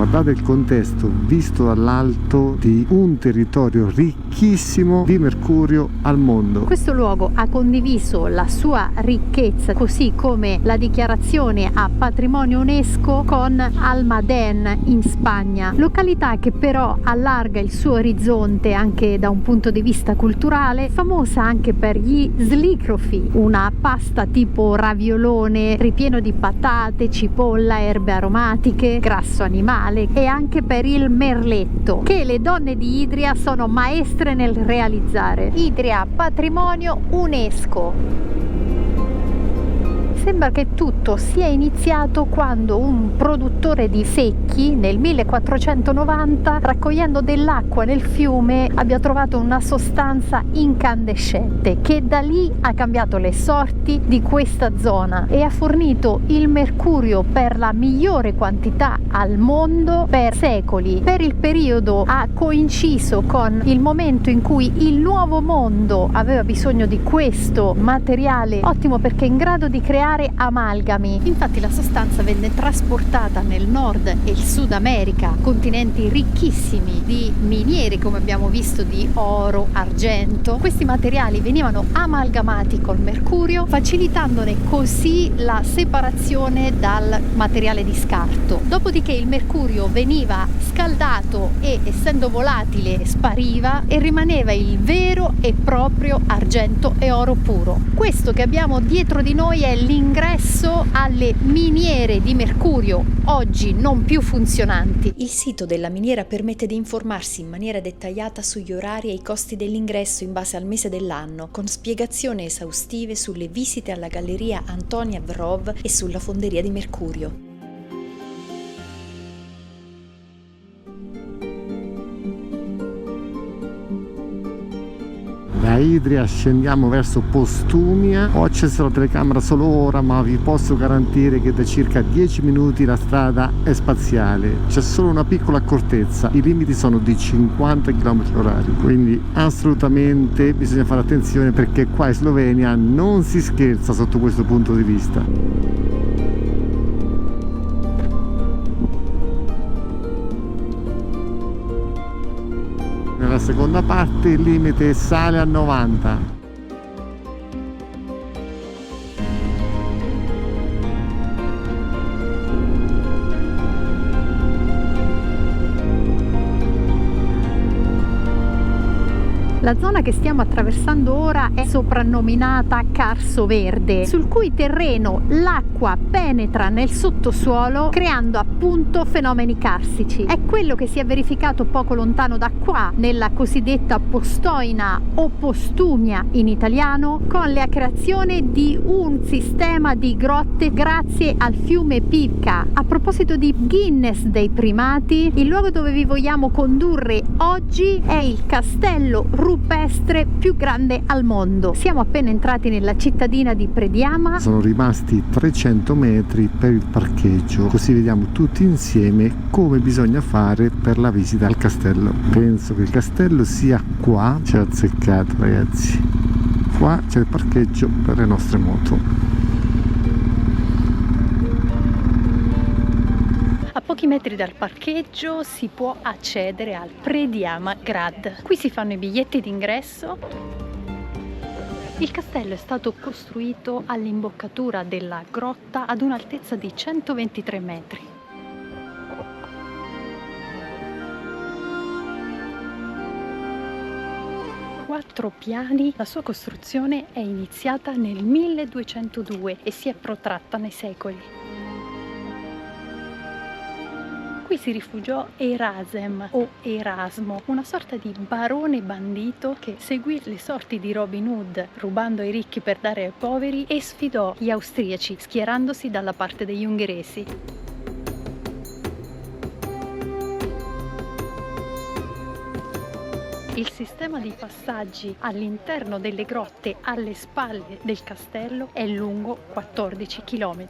Guardate il contesto visto dall'alto di un territorio ricchissimo di mercurio al mondo. Questo luogo ha condiviso la sua ricchezza, così come la dichiarazione a patrimonio UNESCO, con Almadén in Spagna, località che però allarga il suo orizzonte anche da un punto di vista culturale, famosa anche per gli slicrofi, una pasta tipo raviolone ripieno di patate, cipolla, erbe aromatiche, grasso animale, e anche per il merletto, che le donne di Idria sono maestre nel realizzare. Idria, patrimonio UNESCO. Sembra che tutto sia iniziato quando un produttore di secchi nel 1490, raccogliendo dell'acqua nel fiume, abbia trovato una sostanza incandescente che da lì ha cambiato le sorti di questa zona e ha fornito il mercurio per la migliore quantità al mondo per secoli. Per il periodo ha coinciso con il momento in cui il nuovo mondo aveva bisogno di questo materiale ottimo, perché è in grado di creare amalgami. Infatti la sostanza venne trasportata nel Nord e il Sud America, continenti ricchissimi di miniere, come abbiamo visto, di oro, argento. Questi materiali venivano amalgamati col mercurio, facilitandone così la separazione dal materiale di scarto. Dopodiché il mercurio veniva scaldato e, essendo volatile, spariva e rimaneva il vero e proprio argento e oro puro. Questo che abbiamo dietro di noi è l'ingresso alle miniere di mercurio, oggi non più funzionanti. Il sito della miniera permette di informarsi in maniera dettagliata sugli orari e i costi dell'ingresso in base al mese dell'anno, con spiegazioni esaustive sulle visite alla galleria Antonia Vrov e sulla fonderia di mercurio. Da Idria scendiamo verso Postumia. Ho acceso la telecamera solo ora, ma vi posso garantire che da circa 10 minuti la strada è spaziale. C'è solo una piccola accortezza: i limiti sono di 50 km/h, quindi assolutamente bisogna fare attenzione, perché qua in Slovenia non si scherza sotto questo punto di vista. Nella seconda parte il limite sale a 90. La zona che stiamo attraversando ora è soprannominata Carso Verde, sul cui terreno l'acqua penetra nel sottosuolo creando appunto fenomeni carsici. È quello che si è verificato poco lontano da qua, nella cosiddetta Postojna o Postumia in italiano, con la creazione di un sistema di grotte grazie al fiume Pivka. A proposito di Guinness dei primati, il luogo dove vi vogliamo condurre oggi è il castello rupestre più grande al mondo. Siamo appena entrati nella cittadina di Prediama. Sono rimasti 300 metri per il parcheggio, così vediamo tutti insieme come bisogna fare per la visita al castello. Penso che il castello sia qua. Ci ha azzeccato, ragazzi. Qua c'è il parcheggio per le nostre moto. A pochi metri dal parcheggio si può accedere al Prediama Grad. Qui si fanno i biglietti d'ingresso. Il castello è stato costruito all'imboccatura della grotta ad un'altezza di 123 metri. Quattro piani, la sua costruzione è iniziata nel 1202 e si è protratta nei secoli. Qui si rifugiò Erasem o Erasmo, una sorta di barone bandito che seguì le sorti di Robin Hood, rubando ai ricchi per dare ai poveri, e sfidò gli austriaci schierandosi dalla parte degli ungheresi. Il sistema di passaggi all'interno delle grotte alle spalle del castello è lungo 14 km.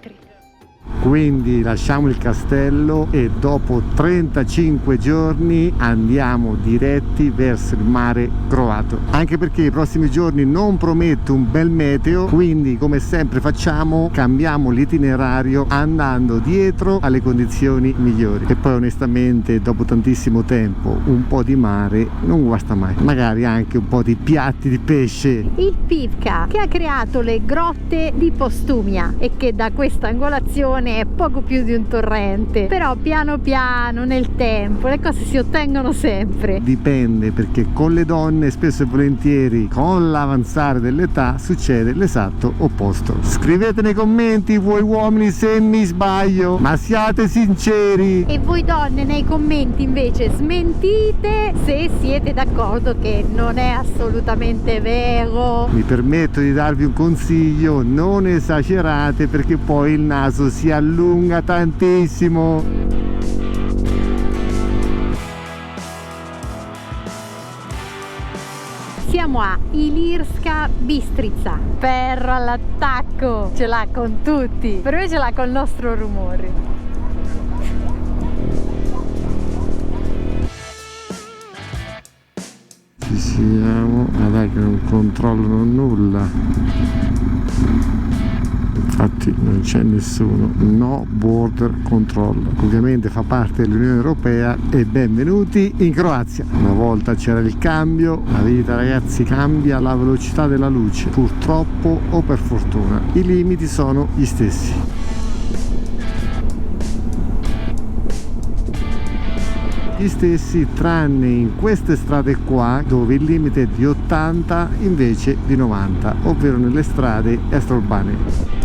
quindi lasciamo il castello e dopo 35 giorni andiamo diretti verso il mare croato, anche perché i prossimi giorni non prometto un bel meteo, quindi come sempre facciamo, cambiamo l'itinerario andando dietro alle condizioni migliori. E poi onestamente dopo tantissimo tempo un po' di mare non guasta mai, magari anche un po' di piatti di pesce. Il Pivka, che ha creato le grotte di Postumia e che da questa angolazione è poco più di un torrente, però piano piano nel tempo le cose si ottengono sempre. Dipende, perché con le donne spesso e volentieri con l'avanzare dell'età succede l'esatto opposto. Scrivete nei commenti voi uomini se mi sbaglio, ma siate sinceri. E voi donne nei commenti invece smentite se siete d'accordo che non è assolutamente vero. Mi permetto di darvi un consiglio: non esagerate, perché poi il naso si allunga tantissimo. Siamo a Ilirska Bistrica. Perro all'attacco, ce l'ha con tutti, per me ce l'ha col nostro rumore. Ci siamo, ma dai che non controllano nulla, infatti non c'è nessuno, no border control. Ovviamente fa parte dell'Unione Europea e benvenuti in Croazia. Una volta c'era il cambio, la vita ragazzi cambia alla velocità della luce, purtroppo o per fortuna. I limiti sono gli stessi. Gli stessi tranne in queste strade qua dove il limite è di 80 invece di 90, ovvero nelle strade extraurbane.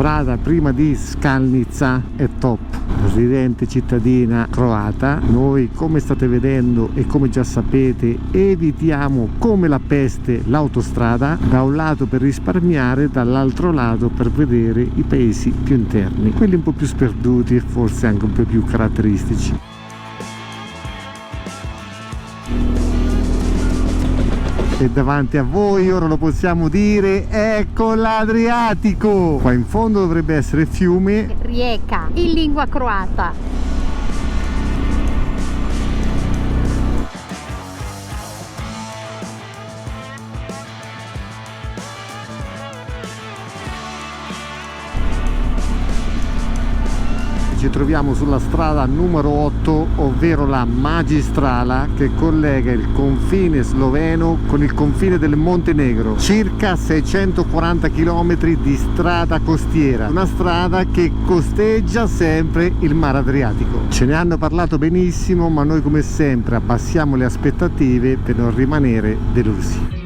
Strada prima di Skalnica è top, residente cittadina croata. Noi, come state vedendo e come già sapete, evitiamo come la peste l'autostrada, da un lato per risparmiare, dall'altro lato per vedere i paesi più interni, quelli un po' più sperduti e forse anche un po' più caratteristici. E davanti a voi, ora lo possiamo dire, ecco l'Adriatico. Qua in fondo dovrebbe essere fiume Rijeka in lingua croata. Ci troviamo sulla strada numero 8, ovvero la magistrala che collega il confine sloveno con il confine del Montenegro. Circa 640 km di strada costiera, una strada che costeggia sempre il mare Adriatico. Ce ne hanno parlato benissimo, ma noi come sempre abbassiamo le aspettative per non rimanere delusi.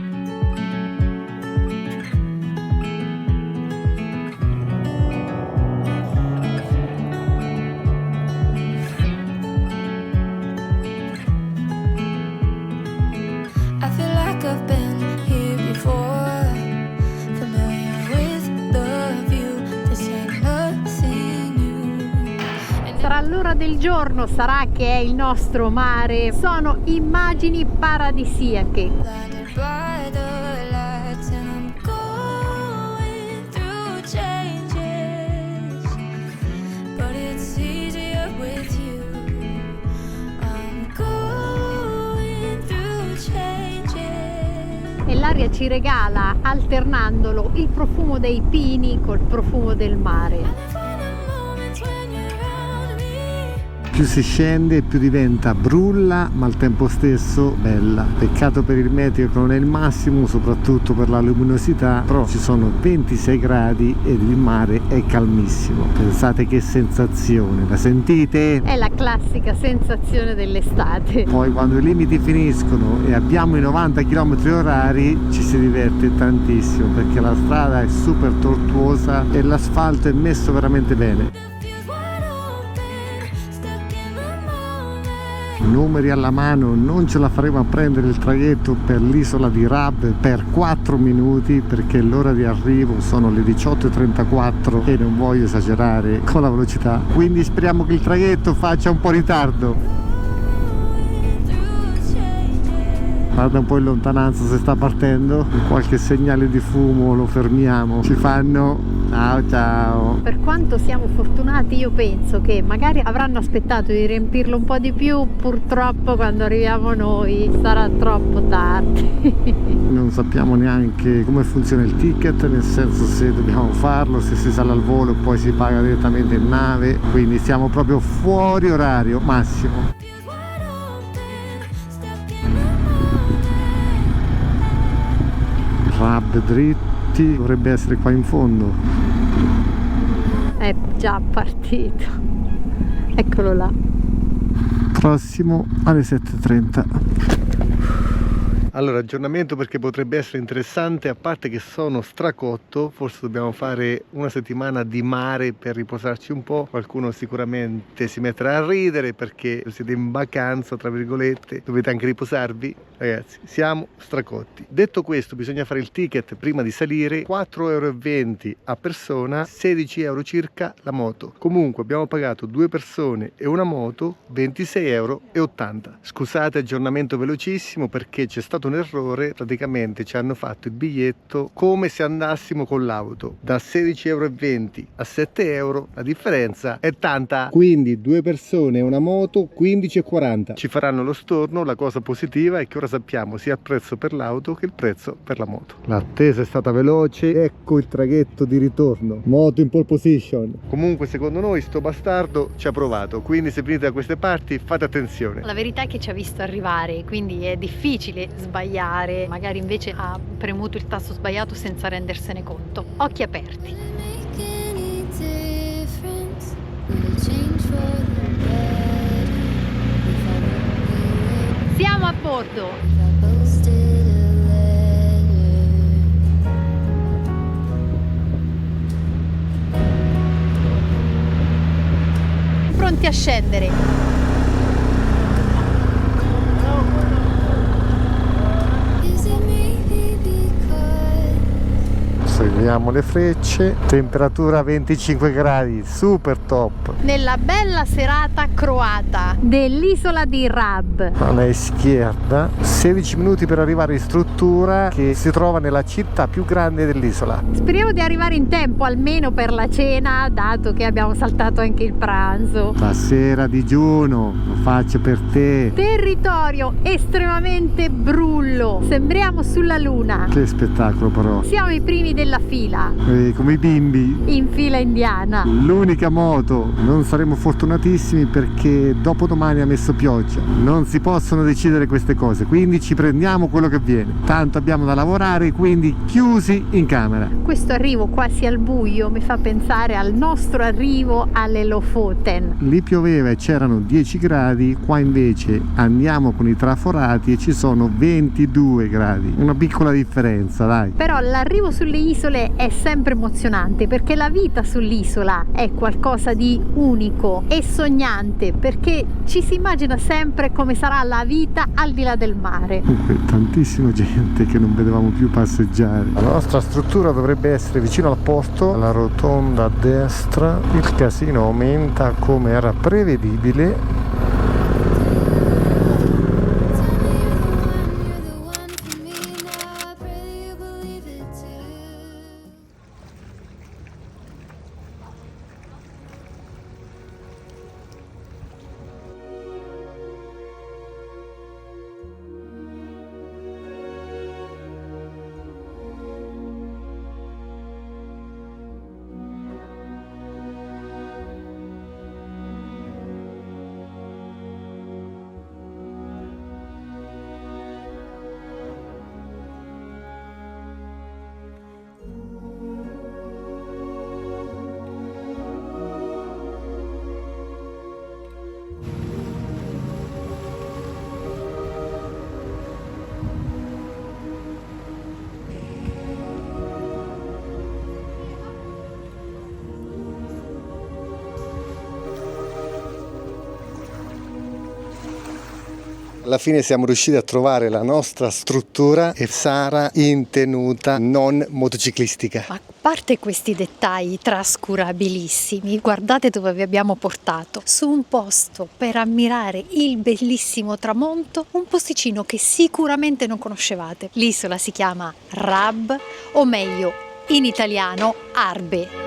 Sarà l'ora del giorno, sarà che è il nostro mare, sono immagini paradisiache. E l'aria ci regala, alternandolo, il profumo dei pini col profumo del mare. Più si scende più diventa brulla, ma al tempo stesso bella. Peccato per il meteo che non è il massimo, soprattutto per la luminosità, però ci sono 26 gradi ed il mare è calmissimo. Pensate che sensazione, la sentite? È la classica sensazione dell'estate. Poi quando i limiti finiscono e abbiamo i 90 km/h ci si diverte tantissimo, perché la strada è super tortuosa e l'asfalto è messo veramente bene. numeri alla mano, non ce la faremo a prendere il traghetto per l'isola di Rab per 4 minuti, perché l'ora di arrivo sono le 18:34 e non voglio esagerare con la velocità, quindi speriamo che il traghetto faccia un po' ritardo. Guarda un po' in lontananza se sta partendo, con qualche segnale di fumo lo fermiamo, ci fanno ciao ciao. Per quanto siamo fortunati, io penso che magari avranno aspettato di riempirlo un po' di più, purtroppo quando arriviamo noi sarà troppo tardi. Non sappiamo neanche come funziona il ticket, nel senso se dobbiamo farlo, se si sale al volo e poi si paga direttamente in nave, quindi siamo proprio fuori orario massimo. Rab dritti, dovrebbe essere qua in fondo. È già partito, eccolo là. Prossimo alle 7:30. Allora, aggiornamento perché potrebbe essere interessante, a parte che sono stracotto, forse dobbiamo fare una settimana di mare per riposarci un po', qualcuno sicuramente si metterà a ridere perché siete in vacanza, tra virgolette, dovete anche riposarvi, ragazzi, siamo stracotti. Detto questo, bisogna fare il ticket prima di salire, 4,20 € a persona, 16 € circa la moto. Comunque abbiamo pagato 2 persone e una moto, 26,80 €. Scusate, aggiornamento velocissimo perché c'è stato un errore, praticamente ci hanno fatto il biglietto come se andassimo con l'auto, da 16,20 € a 7 €, la differenza è tanta, quindi 2 persone e una moto 15,40 €. Ci faranno lo storno. La cosa positiva è che ora sappiamo sia il prezzo per l'auto che il prezzo per la moto. L'attesa è stata veloce, ecco il traghetto di ritorno, moto in pole position. Comunque secondo noi sto bastardo ci ha provato, quindi se venite da queste parti fate attenzione. La verità è che ci ha visto arrivare, quindi è difficile sbagliare, magari invece ha premuto il tasto sbagliato senza rendersene conto. Occhi aperti. Siamo a bordo. Pronti a scendere. Seguiamo le frecce, temperatura 25 gradi, super top. Nella bella serata croata dell'isola di Rab. Alla schierda, 16 minuti per arrivare in struttura che si trova nella città più grande dell'isola. Speriamo di arrivare in tempo almeno per la cena, dato che abbiamo saltato anche il pranzo. La sera digiuno, lo faccio per te. Territorio estremamente brullo, sembriamo sulla luna. Che spettacolo però. Siamo i primi della fila, Come i bimbi. in fila indiana. L'unica moto, non saremo fortunatissimi perché dopodomani ha messo pioggia. Non si possono decidere queste cose, quindi ci prendiamo quello che viene. Tanto abbiamo da lavorare, quindi chiusi in camera. Questo arrivo quasi al buio mi fa pensare al nostro arrivo alle Lofoten. Lì pioveva e c'erano 10 gradi, qua invece andiamo con i traforati e ci sono 22 gradi. Una piccola differenza, dai. Però l'arrivo sulle isole è sempre emozionante perché la vita sull'isola è qualcosa di unico e sognante, perché ci si immagina sempre come sarà la vita al di là del mare. Comunque tantissima gente che non vedevamo più passeggiare. La nostra struttura dovrebbe essere vicino al porto, alla rotonda a destra. Il casino aumenta come era prevedibile. Alla fine siamo riusciti a trovare la nostra struttura e Sara in tenuta non motociclistica. Ma a parte questi dettagli trascurabilissimi, guardate dove vi abbiamo portato, su un posto per ammirare il bellissimo tramonto, un posticino che sicuramente non conoscevate. L'isola si chiama Rab, o meglio in italiano Arbe.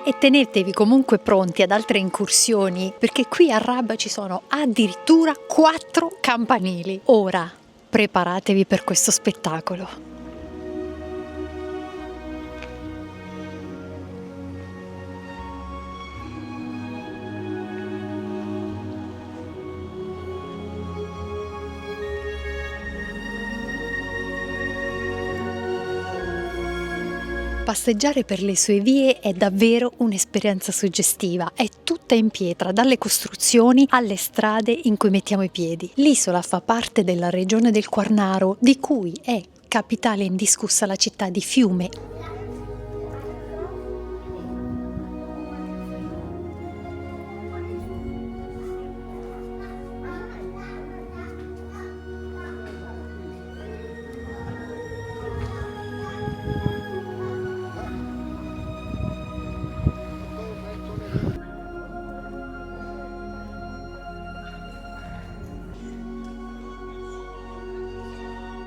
E tenetevi comunque pronti ad altre incursioni, perché qui a Rab ci sono addirittura 4 campanili. Ora preparatevi per questo spettacolo. Passeggiare per le sue vie è davvero un'esperienza suggestiva, è tutta in pietra, dalle costruzioni alle strade in cui mettiamo i piedi. L'isola fa parte della regione del Quarnaro, di cui è capitale indiscussa la città di Fiume.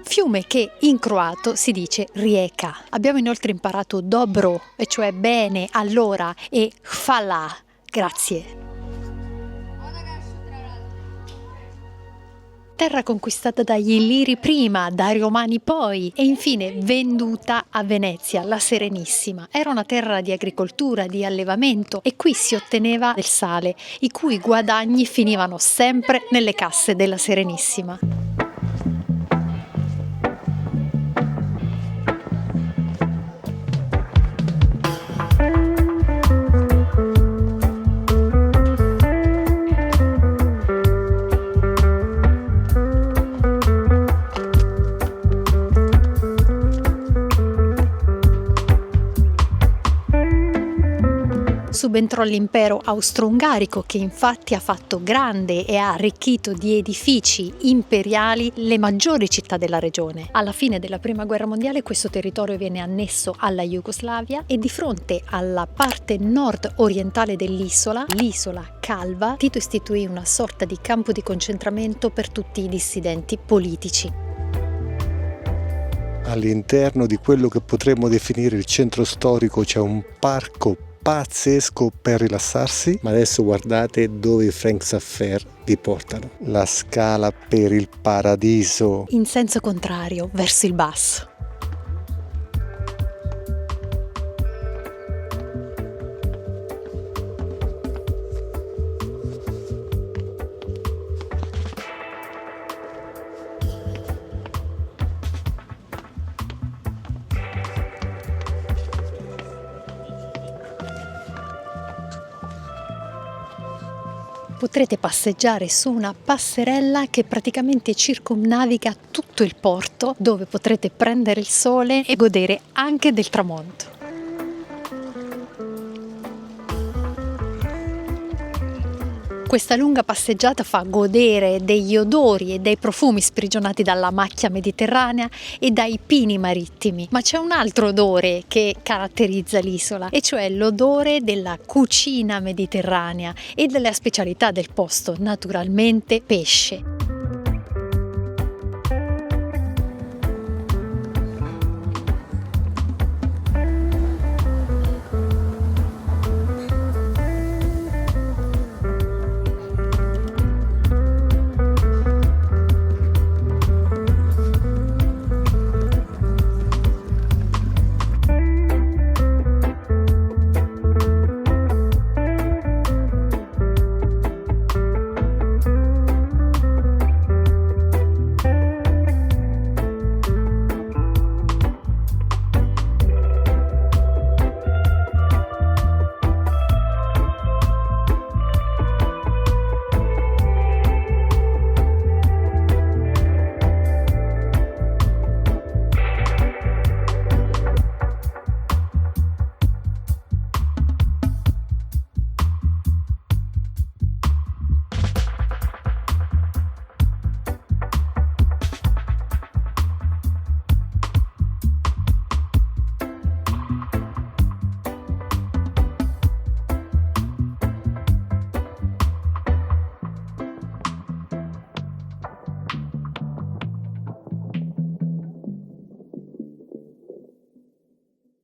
Fiume che in croato si dice rijeka. Abbiamo inoltre imparato dobro, e cioè bene, allora, e hvala, grazie. Terra conquistata dagli Illiri prima, dai Romani poi e infine venduta a Venezia, la Serenissima. Era una terra di agricoltura, di allevamento e qui si otteneva del sale, i cui guadagni finivano sempre nelle casse della Serenissima. Subentrò l'impero austro-ungarico che infatti ha fatto grande e ha arricchito di edifici imperiali le maggiori città della regione. Alla fine della Prima Guerra Mondiale questo territorio viene annesso alla Jugoslavia e di fronte alla parte nord-orientale dell'isola, l'isola Calva, Tito istituì una sorta di campo di concentramento per tutti i dissidenti politici. All'interno di quello che potremmo definire il centro storico c'è un parco pazzesco per rilassarsi, ma adesso guardate dove i Frank Zapfer vi portano. La scala per il paradiso. In senso contrario, verso il basso. Potrete passeggiare su una passerella che praticamente circumnaviga tutto il porto, dove potrete prendere il sole e godere anche del tramonto. Questa lunga passeggiata fa godere degli odori e dei profumi sprigionati dalla macchia mediterranea e dai pini marittimi. Ma c'è un altro odore che caratterizza l'isola, e cioè l'odore della cucina mediterranea e della specialità del posto, naturalmente pesce.